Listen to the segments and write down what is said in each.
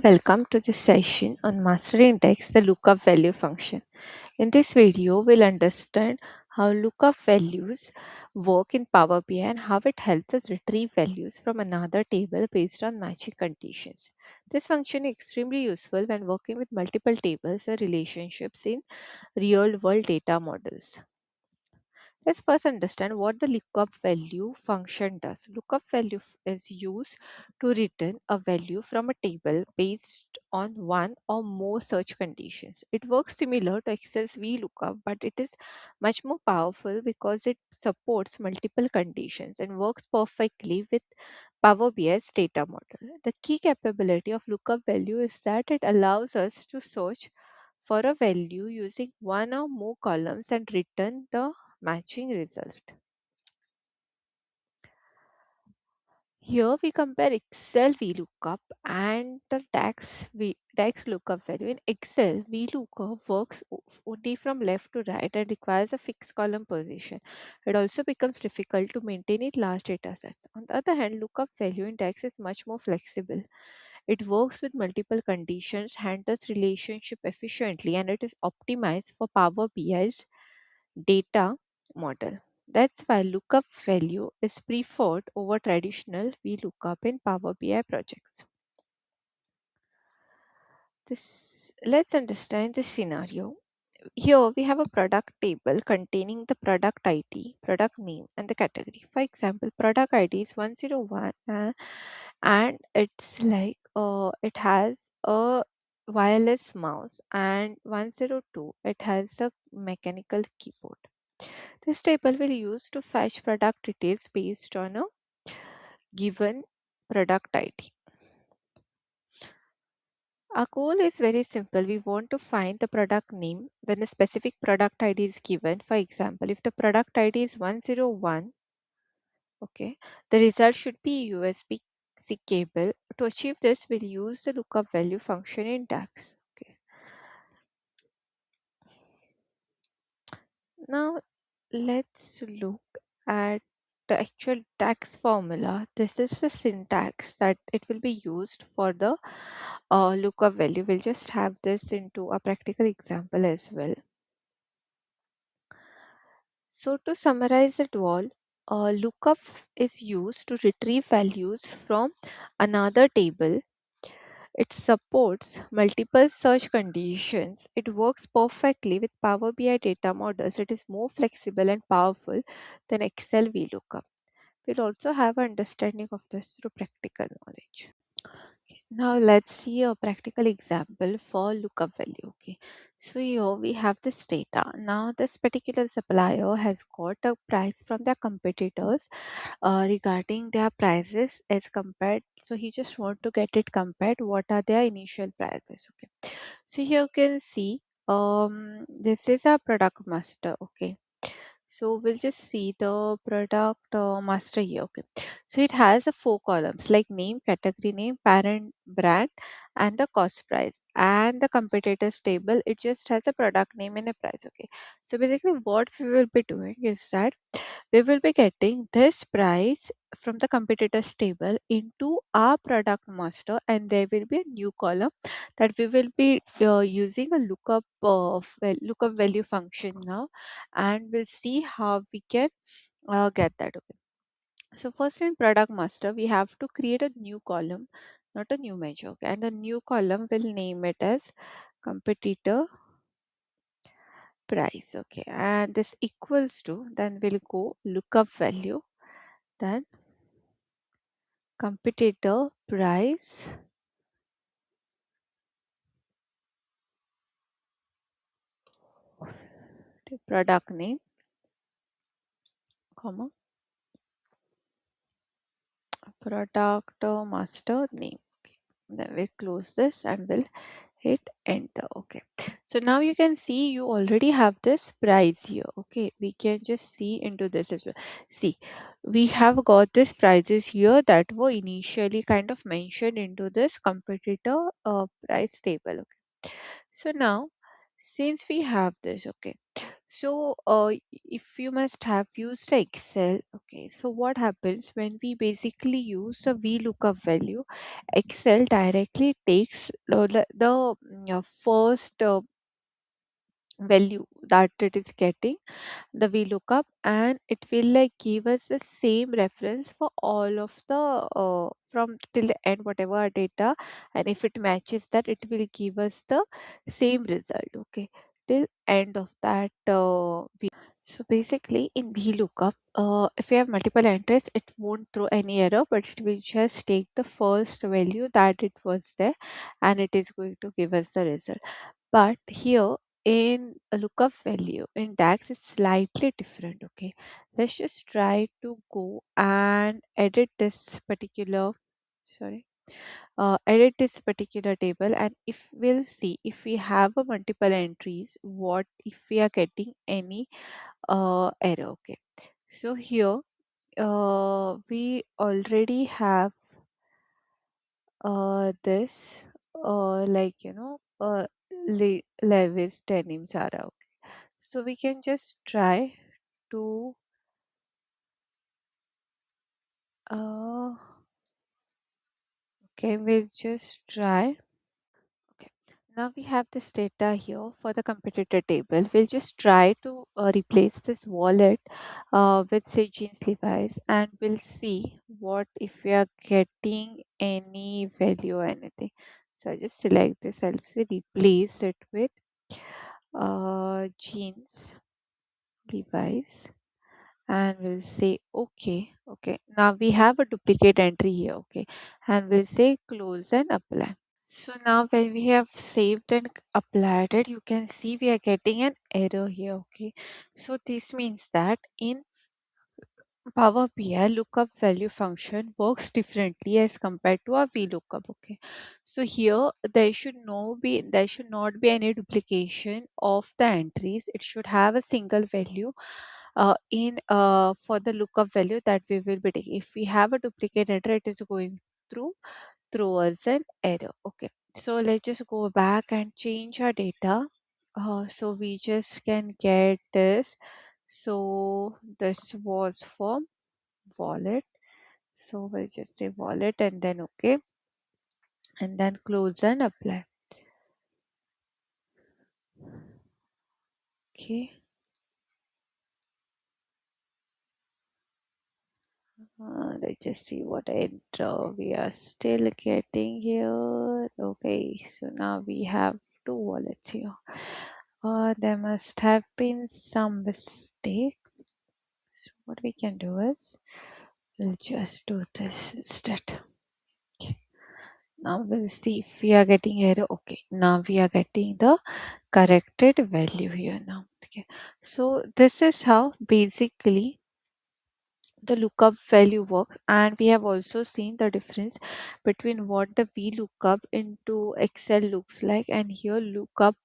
Welcome to this session on mastering DAX, the lookup value function. In this video, we'll understand how lookup values work in Power BI and how it helps us retrieve values from another table based on matching conditions. This function is extremely useful when working with multiple tables or relationships in real-world data models. Let's first understand what the lookup value function does. Lookup value is used to return a value from a table based on one or more search conditions. It works similar to Excel's VLOOKUP, but it is much more powerful because it supports multiple conditions and works perfectly with Power BI's data model. The key capability of lookup value is that it allows us to search for a value using one or more columns and return the matching result. Here we compare Excel VLOOKUP and the DAX lookup value. In Excel, VLOOKUP works only from left to right and requires a fixed column position. It also becomes difficult to maintain in large data sets. On the other hand, lookup value in DAX is much more flexible. It works with multiple conditions, handles relationship efficiently, and it is optimized for Power BI's data model. That's why lookup value is preferred over traditional VLOOKUP in Power BI projects. Let's understand this scenario. Here we have a product table containing the product ID, product name, and the category. For example, product ID is 101 and it's like it has a wireless mouse, and 102 it has a mechanical keyboard. This table will use to fetch product details based on a given product ID. Our goal is very simple. We want to find the product name when a specific product ID is given. For example, if the product ID is 101, okay, the result should be USB-C cable. To achieve this, we'll use the lookup value function in DAX. Okay. Now let's look at the actual DAX formula. This is the syntax that it will be used for the lookup value. We'll just have this into a practical example as well. So to summarize it all, lookup is used to retrieve values from another table. It supports multiple search conditions. It works perfectly with Power BI data models. It is more flexible and powerful than Excel VLOOKUP. We'll also have an understanding of this through practical knowledge. Now let's see a practical example for lookup value. Okay, so here we have this data. Now this particular supplier has got a price from their competitors regarding their prices as compared. So he just want to get it compared. What are their initial prices? Okay, so here you can see this is a product master. Okay, so we'll just see the product master here. Okay, so it has a 4 columns like name, category name, parent brand, and the cost price. And the competitors table, it just has a product name and a price. Okay, so basically what we will be doing is that we will be getting this price from the competitors table into our product master, and there will be a new column that we will be using a lookup value function now, and we'll see how we can get that. Okay, so first in product master we have to create a new column, not a new measure. Okay, and the new column will name it as competitor price. Okay, and this equals to, then we'll go lookup value, then competitor price product name, comma, product master name. Okay, then we'll close this and we'll hit enter. Okay, so now you can see you already have this price here. Okay, we can just see into this as well. See, we have got these prices here that were initially kind of mentioned into this competitor price table. Okay, so now since we have this, okay, So, if you must have used Excel, okay, so what happens when we basically use a VLOOKUP value? Excel directly takes the first value that it is getting, the VLOOKUP, and it will like give us the same reference for all of the from till the end, whatever our data, and if it matches that, it will give us the same result, okay, till end of that so basically in VLOOKUP, if you have multiple entries, it won't throw any error, but it will just take the first value that it was there and it is going to give us the result. But here in a lookup value in DAX, it's slightly different. Okay, let's just try to go and edit this particular, sorry, edit this particular table, and if we'll see if we have a multiple entries, what if we are getting any error. Okay, so here we already have this like Levis denim Zara. Okay, so we can just try to uh okay, we'll just try. Okay, now we have this data here for the competitor table. We'll just try to replace this wallet with say jeans Levi's, and we'll see what if we are getting any value or anything. So I just select this. I'll say replace it with jeans Levi's, and we'll say okay. Okay, now we have a duplicate entry here. Okay, and we'll say close and apply. So now when we have saved and applied it, you can see we are getting an error here. Okay, so this means that in Power BI lookup value function works differently as compared to our VLOOKUP. Okay, so here there should not be any duplication of the entries. It should have a single value in for the lookup value that we will be taking. If we have a duplicate entry, it is going through throw us an error. Okay, so let's just go back and change our data. So we just can get this. So this was for wallet. So we'll just say wallet and then okay, and then close and apply. Okay. Let's just see what error we are still getting here. Okay, so now we have two wallets here. There must have been some mistake. So what we can do is we'll just do this instead. Okay. Now we'll see if we are getting error. Okay, now we are getting the corrected value here now. Okay, so this is how basically the lookup value works, and we have also seen the difference between what the VLOOKUP into Excel looks like, and here lookup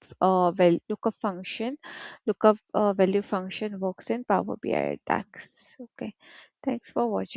function, lookup value function works in Power BI DAX. Okay, thanks for watching.